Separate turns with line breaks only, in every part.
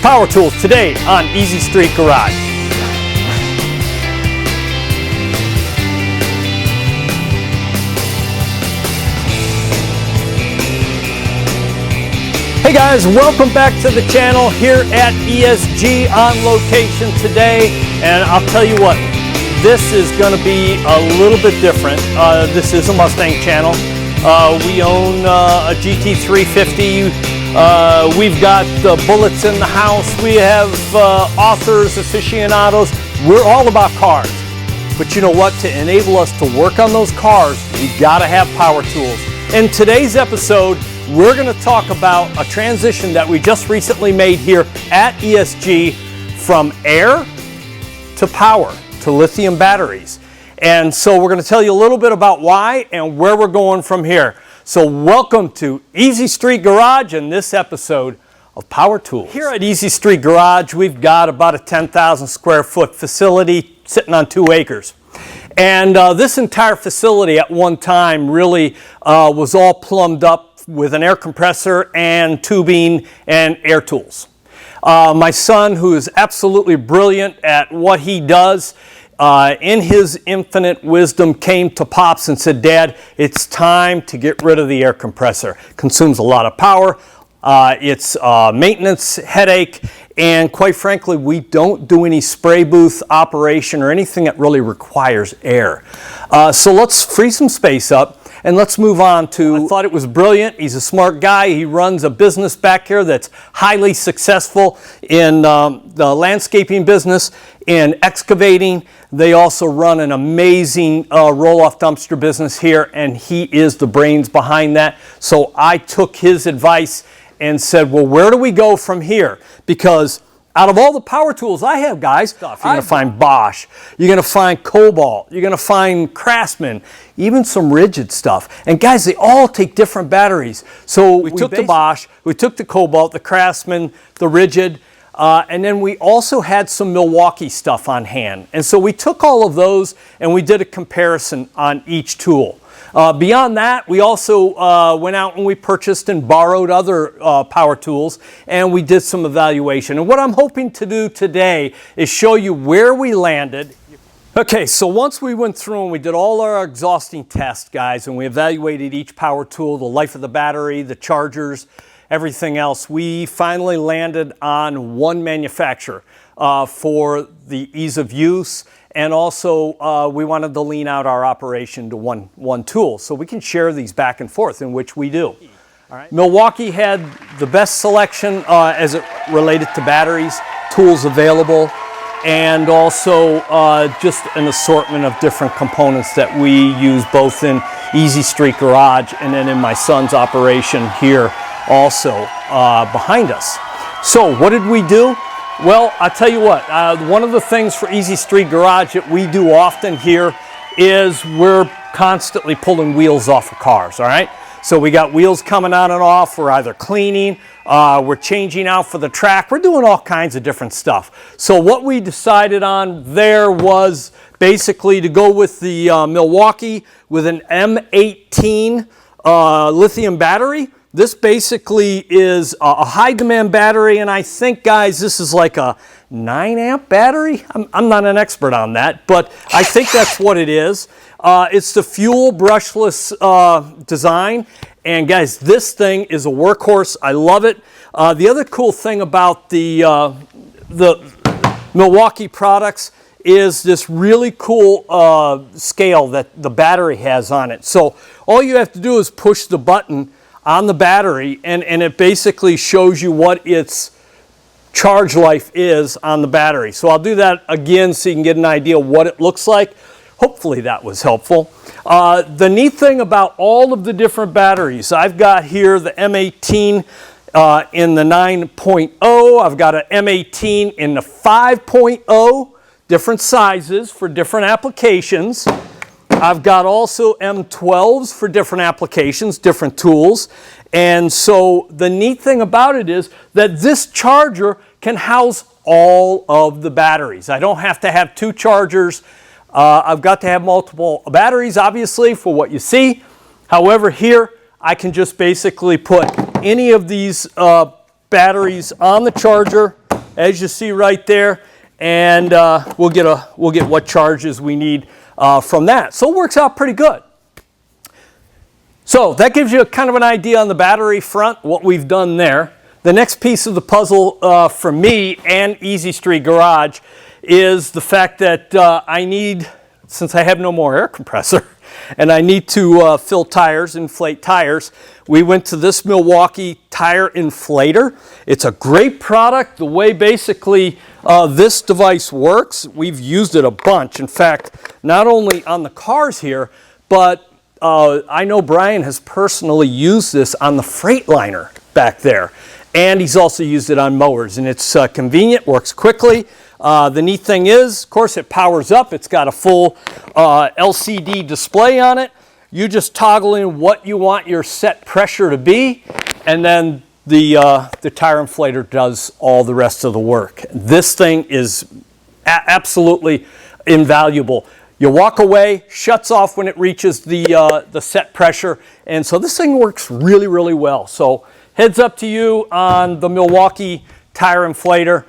power tools today on Easy Street Garage. Hey guys, welcome back to the channel here at ESG on location today. And I'll tell you what, this is going to be a little bit different. This is a Mustang channel. We own a GT350. We've got bullets in the house. We have authors, aficionados. We're all about cars. But you know what? To enable us to work on those cars, we've got to have power tools. In today's episode, we're going to talk about a transition that we just recently made here at ESG from air to power to lithium batteries. And so we're going to tell you a little bit about why and where we're going from here. So welcome to Easy Street Garage and this episode of Power Tools. Here at Easy Street Garage, we've got about a 10,000 square foot facility sitting on 2 acres. And this entire facility at one time really was all plumbed up with an air compressor and tubing and air tools. My son, who is absolutely brilliant at what he does, in his infinite wisdom came to Pops and said, "Dad, it's time to get rid of the air compressor. Consumes a lot of power. It's a maintenance headache. And quite frankly, we don't do any spray booth operation or anything that really requires air. So let's free some space up. And let's move on to, I thought it was brilliant. He's a smart guy. He runs a business back here that's highly successful in the landscaping business, in excavating. They also run an amazing roll-off dumpster business here, and he is the brains behind that. So I took his advice and said, well, where do we go from here? Because out of all the power tools I have, guys, you're going to find Bosch, you're going to find Cobalt, you're going to find Craftsman, even some rigid stuff. And guys, they all take different batteries. So we took the Bosch, we took the Cobalt, the Craftsman, the rigid, and then we also had some Milwaukee stuff on hand. And so we took all of those and we did a comparison on each tool. Beyond that, we also went out and we purchased and borrowed other power tools, and we did some evaluation. And what I'm hoping to do today is show you where we landed. Okay, so once we went through and we did all our exhausting tests, guys, and we evaluated each power tool, the life of the battery, the chargers, everything else, we finally landed on one manufacturer for the ease of use. And also, we wanted to lean out our operation to one tool, so we can share these back and forth, in which we do. All right. Milwaukee had the best selection as it related to batteries, tools available, and also just an assortment of different components that we use both in Easy Street Garage and then in my son's operation here also behind us. So what did we do? Well, I'll tell you what, one of the things for Easy Street Garage that we do often here is we're constantly pulling wheels off of cars, all right? So we got wheels coming on and off, we're either cleaning, we're changing out for the track, we're doing all kinds of different stuff. So what we decided on there was basically to go with the Milwaukee with an M18 lithium battery. This basically is a high demand battery, and I think, guys, this is like a 9 amp battery. I'm not an expert on that, but I think that's what it is. It's the fuel brushless design, and guys, this thing is a workhorse. I love it. The other cool thing about the Milwaukee products is this really cool scale that the battery has on it. So all you have to do is push the button on the battery, and it basically shows you what its charge life is on the battery. So I'll do that again so you can get an idea what it looks like. Hopefully that was helpful. The neat thing about all of the different batteries, I've got here the M18 in the 9.0, I've got an M18 in the 5.0, different sizes for different applications. I've got also M12s for different applications, different tools. And so the neat thing about it is that this charger can house all of the batteries. I don't have to have 2 chargers. I've got to have multiple batteries, obviously, for what you see. However, here I can just basically put any of these batteries on the charger, as you see right there, and we'll get what charges we need from that. So it works out pretty good. So that gives you kind of an idea on the battery front, what we've done there. The next piece of the puzzle for me and EasyStreetGarage is the fact that I need, since I have no more air compressor, and I need to fill tires, inflate tires, we went to this Milwaukee tire inflator. It's a great product. The way basically this device works, we've used it a bunch. In fact, not only on the cars here, but I know Brian has personally used this on the Freightliner back there. And he's also used it on mowers, and it's convenient, works quickly. The neat thing is, of course, it powers up. It's got a full LCD display on it. You just toggle in what you want your set pressure to be, and then the tire inflator does all the rest of the work. This thing is absolutely invaluable. You walk away, shuts off when it reaches the set pressure, and so this thing works really, really well. So heads up to you on the Milwaukee tire inflator.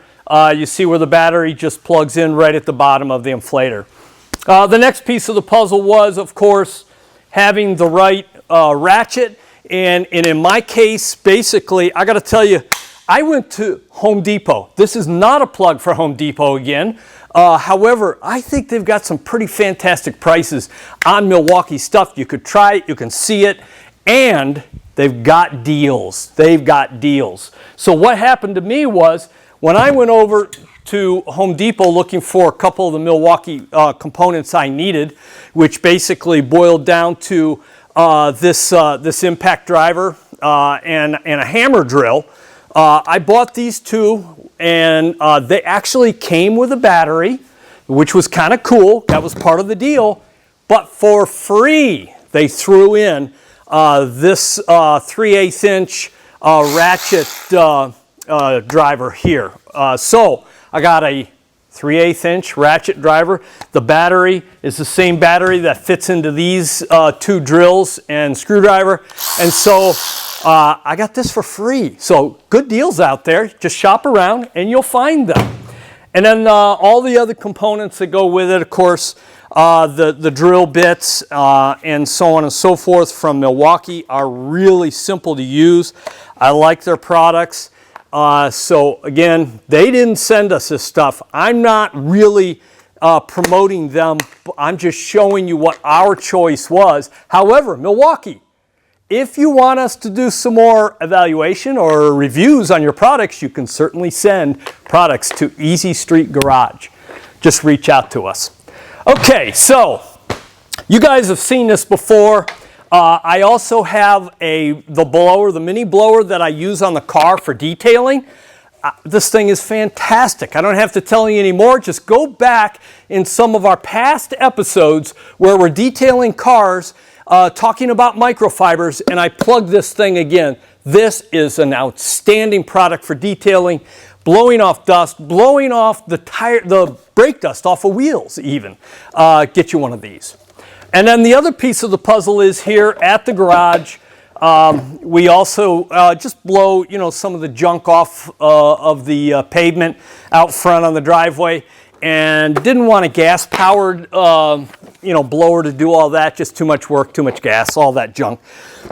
You see where the battery just plugs in right at the bottom of the inflator. The next piece of the puzzle was, of course, having the right ratchet. And in my case, basically, I got to tell you, I went to Home Depot. This is not a plug for Home Depot again. However, I think they've got some pretty fantastic prices on Milwaukee stuff. You could try it, you can see it, and they've got deals. They've got deals. So what happened to me was, when I went over to Home Depot looking for a couple of the Milwaukee components I needed, which basically boiled down to this impact driver and a hammer drill, I bought these two, and they actually came with a battery, which was kind of cool. That was part of the deal. But for free, they threw in this 3/8 inch ratchet driver here. So I got a 3/8 inch ratchet driver. The battery is the same battery that fits into these two drills and screwdriver. And so I got this for free. So good deals out there. Just shop around and you'll find them. And then all the other components that go with it, of course, the drill bits and so on and so forth from Milwaukee are really simple to use. I like their products. So again, they didn't send us this stuff. I'm not really promoting them. I'm just showing you what our choice was. However, Milwaukee, if you want us to do some more evaluation or reviews on your products, you can certainly send products to EasyStreetGarage. Just reach out to us. Okay, so you guys have seen this before. I also have the blower, the mini blower that I use on the car for detailing. This thing is fantastic. I don't have to tell you anymore. Just go back in some of our past episodes where we're detailing cars, talking about microfibers, and I plug this thing again. This is an outstanding product for detailing, blowing off dust, blowing off the brake dust off of wheels even. Get you one of these. And then the other piece of the puzzle is here at the garage. We also just blow, some of the junk off of the pavement out front on the driveway, and didn't want a gas-powered, blower to do all that. Just too much work, too much gas, all that junk.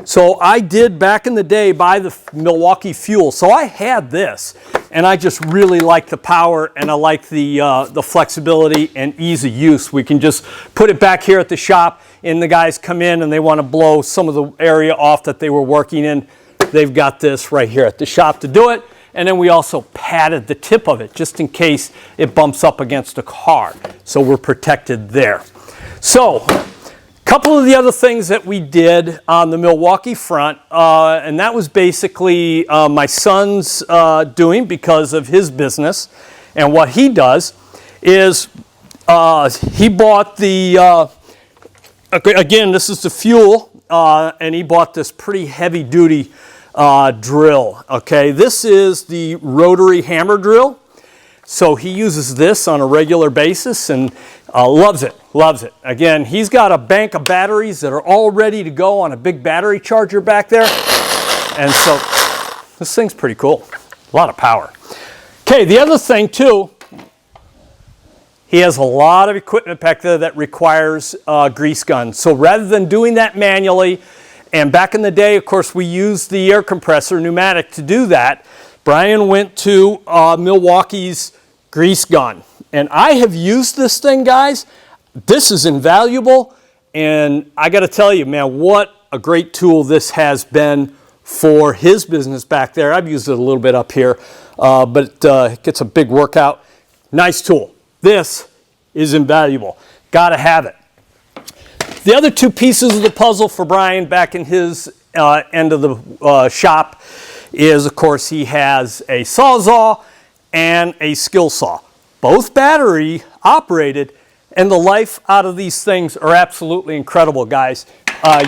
So I did back in the day buy the Milwaukee Fuel. So I had this, and I just really like the power, and I like the flexibility and ease of use. We can just put it back here at the shop, and the guys come in and they want to blow some of the area off that they were working in. They've got this right here at the shop to do it. And then we also padded the tip of it just in case it bumps up against a car. So we're protected there. So a couple of the other things that we did on the Milwaukee front, and that was basically my son's doing because of his business. And what he does is he bought the, again, this is the Fuel, and he bought this pretty heavy duty drill. Okay, this is the rotary hammer drill. So he uses this on a regular basis and loves it, loves it. Again, he's got a bank of batteries that are all ready to go on a big battery charger back there. And so this thing's pretty cool, a lot of power. Okay, the other thing too, he has a lot of equipment back there that requires grease gun. So rather than doing that manually, and back in the day, of course, we used the air compressor pneumatic to do that, Brian went to Milwaukee's grease gun. And I have used this thing, guys. This is invaluable. And I got to tell you, man, what a great tool this has been for his business back there. I've used it a little bit up here, but it gets a big workout. Nice tool. This is invaluable. Got to have it. The other two pieces of the puzzle for Brian back in his end of the shop is, of course, he has a Sawzall and a skill saw. Both battery operated, and the life out of these things are absolutely incredible, guys.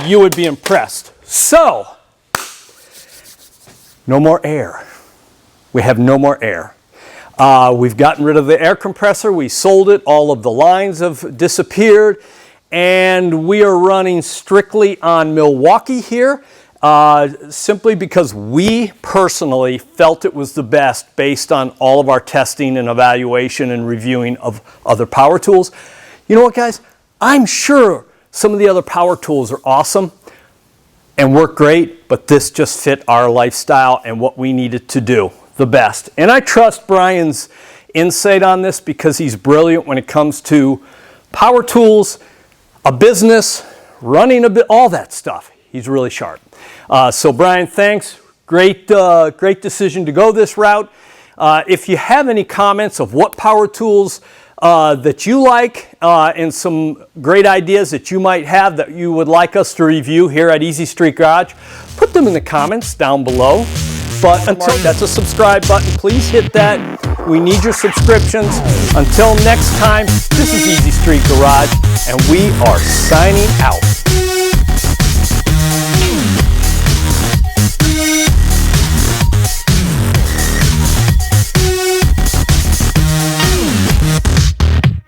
You would be impressed. So, no more air. We have no more air. We've gotten rid of the air compressor. We sold it. All of the lines have disappeared. And we are running strictly on Milwaukee here, simply because we personally felt it was the best based on all of our testing and evaluation and reviewing of other power tools. You know what, guys? I'm sure some of the other power tools are awesome and work great, but this just fit our lifestyle and what we needed to do the best. And I trust Brian's insight on this because he's brilliant when it comes to power tools, a business, running a bit, all that stuff. He's really sharp. So Brian, thanks. Great decision to go this route. If you have any comments of what power tools that you like and some great ideas that you might have that you would like us to review here at Easy Street Garage, put them in the comments down below. But until that's a subscribe button, please hit that. We need your subscriptions. Until next time, this is Easy Street Garage, and we are signing out.